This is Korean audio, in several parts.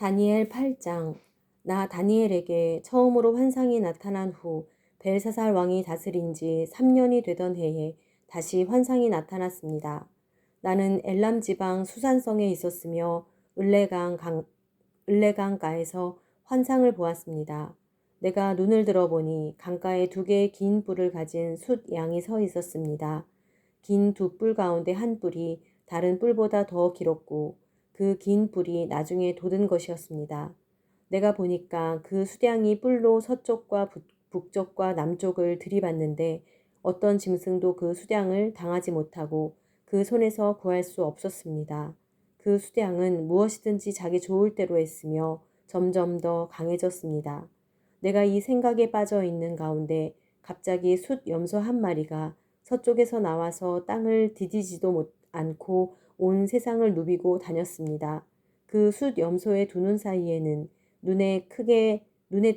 다니엘 8장. 나 다니엘에게 처음으로 환상이 나타난 후 벨사살 왕이 다스린 지 3년이 되던 해에 다시 환상이 나타났습니다. 나는 엘람 지방 수산성에 있었으며 을레강가에서 환상을 보았습니다. 내가 눈을 들어보니 강가에 2개의 긴 뿔을 가진 숫 양이 서 있었습니다. 긴 2뿔 가운데 한 뿔이 다른 뿔보다 더 길었고 그 긴 뿔이 나중에 돋은 것이었습니다. 내가 보니까 그 수량이 뿔로 서쪽과 북쪽과 남쪽을 들이받는데 어떤 짐승도 그 수량을 당하지 못하고 그 손에서 구할 수 없었습니다. 그 수량은 무엇이든지 자기 좋을 대로 했으며 점점 더 강해졌습니다. 내가 이 생각에 빠져 있는 가운데 갑자기 숫 염소 한 마리가 서쪽에서 나와서 땅을 디디지도 않고 온 세상을 누비고 다녔습니다. 그 숫 염소의 2눈 사이에는 눈에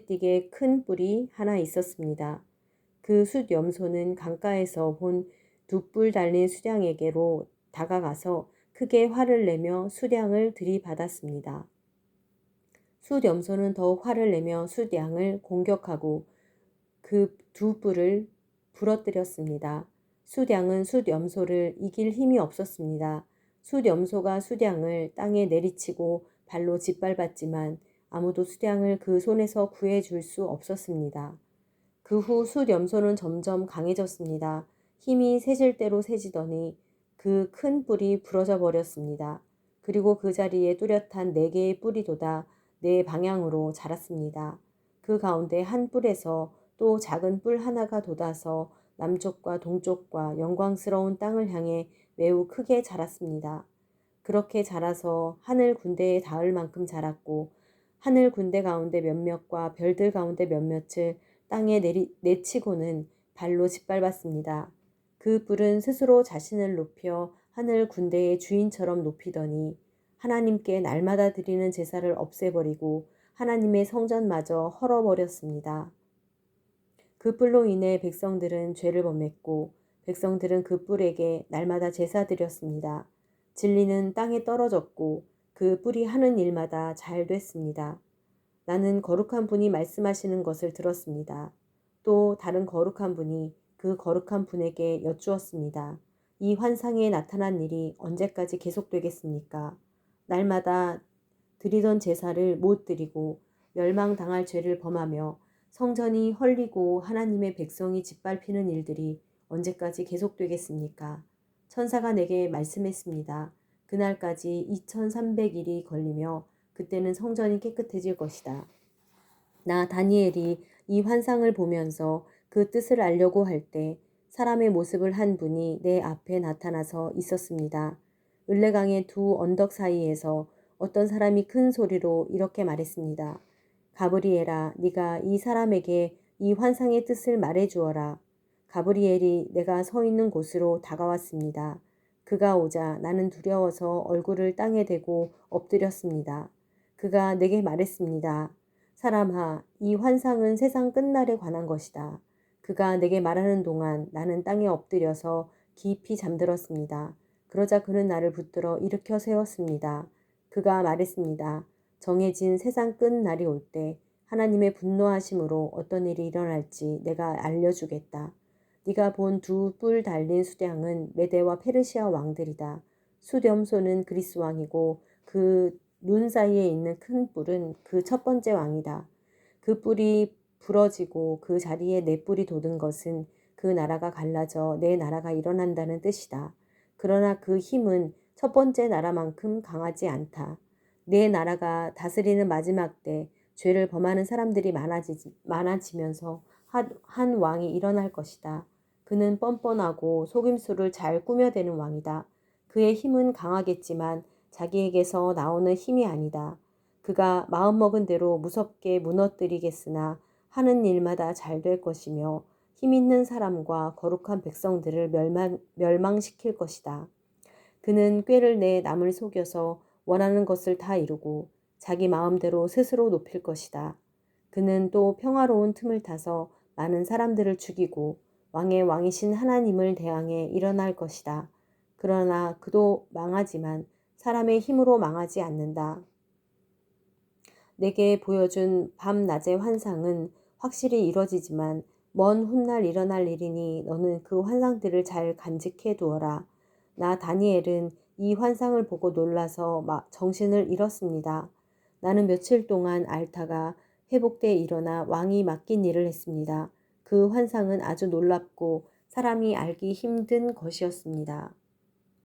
띄게 큰 뿔이 하나 있었습니다. 그 숫 염소는 강가에서 본 2뿔 달린 수량에게로 다가가서 크게 화를 내며 수량을 들이받았습니다. 숫 염소는 더욱 화를 내며 숫 양을 공격하고 그 2뿔을 부러뜨렸습니다. 숫 양은 숫 염소를 이길 힘이 없었습니다. 숫 염소가 숫 양을 땅에 내리치고 발로 짓밟았지만 아무도 숫 양을 그 손에서 구해줄 수 없었습니다. 그 후 숫 염소는 점점 강해졌습니다. 힘이 세질 대로 세지더니 그 큰 뿔이 부러져 버렸습니다. 그리고 그 자리에 뚜렷한 4개의 뿔이 돋아 4방향으로 자랐습니다. 그 가운데 한 뿔에서 또 작은 뿔 하나가 돋아서 남쪽과 동쪽과 영광스러운 땅을 향해 매우 크게 자랐습니다. 그렇게 자라서 하늘 군대에 닿을 만큼 자랐고 하늘 군대 가운데 몇몇과 별들 가운데 몇몇을 땅에 내치고는 발로 짓밟았습니다. 그 뿔은 스스로 자신을 높여 하늘 군대의 주인처럼 높이더니 하나님께 날마다 드리는 제사를 없애버리고 하나님의 성전마저 헐어버렸습니다. 그 뿔로 인해 백성들은 죄를 범했고 백성들은 그 뿔에게 날마다 제사 드렸습니다. 진리는 땅에 떨어졌고 그 뿔이 하는 일마다 잘 됐습니다. 나는 거룩한 분이 말씀하시는 것을 들었습니다. 또 다른 거룩한 분이 그 거룩한 분에게 여쭈었습니다. 이 환상에 나타난 일이 언제까지 계속되겠습니까? 날마다 드리던 제사를 못 드리고 멸망당할 죄를 범하며 성전이 헐리고 하나님의 백성이 짓밟히는 일들이 언제까지 계속되겠습니까? 천사가 내게 말씀했습니다. 그날까지 2300일이 걸리며 그때는 성전이 깨끗해질 것이다. 나 다니엘이 이 환상을 보면서 그 뜻을 알려고 할 때 사람의 모습을 한 분이 내 앞에 나타나서 있었습니다. 을레강의 2 언덕 사이에서 어떤 사람이 큰 소리로 이렇게 말했습니다. 가브리엘아, 네가 이 사람에게 이 환상의 뜻을 말해주어라. 가브리엘이 내가 서 있는 곳으로 다가왔습니다. 그가 오자 나는 두려워서 얼굴을 땅에 대고 엎드렸습니다. 그가 내게 말했습니다. 사람아, 이 환상은 세상 끝날에 관한 것이다. 그가 내게 말하는 동안 나는 땅에 엎드려서 깊이 잠들었습니다. 그러자 그는 나를 붙들어 일으켜 세웠습니다. 그가 말했습니다. 정해진 세상 끝 날이 올 때 하나님의 분노하심으로 어떤 일이 일어날지 내가 알려주겠다. 네가 본 2뿔 달린 수량은 메대와 페르시아 왕들이다. 숫염소는 그리스 왕이고 그 눈 사이에 있는 큰 뿔은 그 첫 번째 왕이다. 그 뿔이 부러지고 그 자리에 내 뿔이 돋은 것은 그 나라가 갈라져 내 나라가 일어난다는 뜻이다. 그러나 그 힘은 첫 번째 나라만큼 강하지 않다. 내 나라가 다스리는 마지막 때 죄를 범하는 사람들이 많아지면서 한 왕이 일어날 것이다. 그는 뻔뻔하고 속임수를 잘 꾸며대는 왕이다. 그의 힘은 강하겠지만 자기에게서 나오는 힘이 아니다. 그가 마음먹은 대로 무섭게 무너뜨리겠으나 하는 일마다 잘 될 것이며 힘 있는 사람과 거룩한 백성들을 멸망시킬 것이다. 그는 꾀를 내 남을 속여서 원하는 것을 다 이루고 자기 마음대로 스스로 높일 것이다. 그는 또 평화로운 틈을 타서 많은 사람들을 죽이고 왕의 왕이신 하나님을 대항해 일어날 것이다. 그러나 그도 망하지만 사람의 힘으로 망하지 않는다. 내게 보여준 밤낮의 환상은 확실히 이뤄지지만 먼 훗날 일어날 일이니 너는 그 환상들을 잘 간직해 두어라. 나 다니엘은 이 환상을 보고 놀라서 막 정신을 잃었습니다. 나는 며칠 동안 앓다가 회복돼 일어나 왕이 맡긴 일을 했습니다. 그 환상은 아주 놀랍고 사람이 알기 힘든 것이었습니다.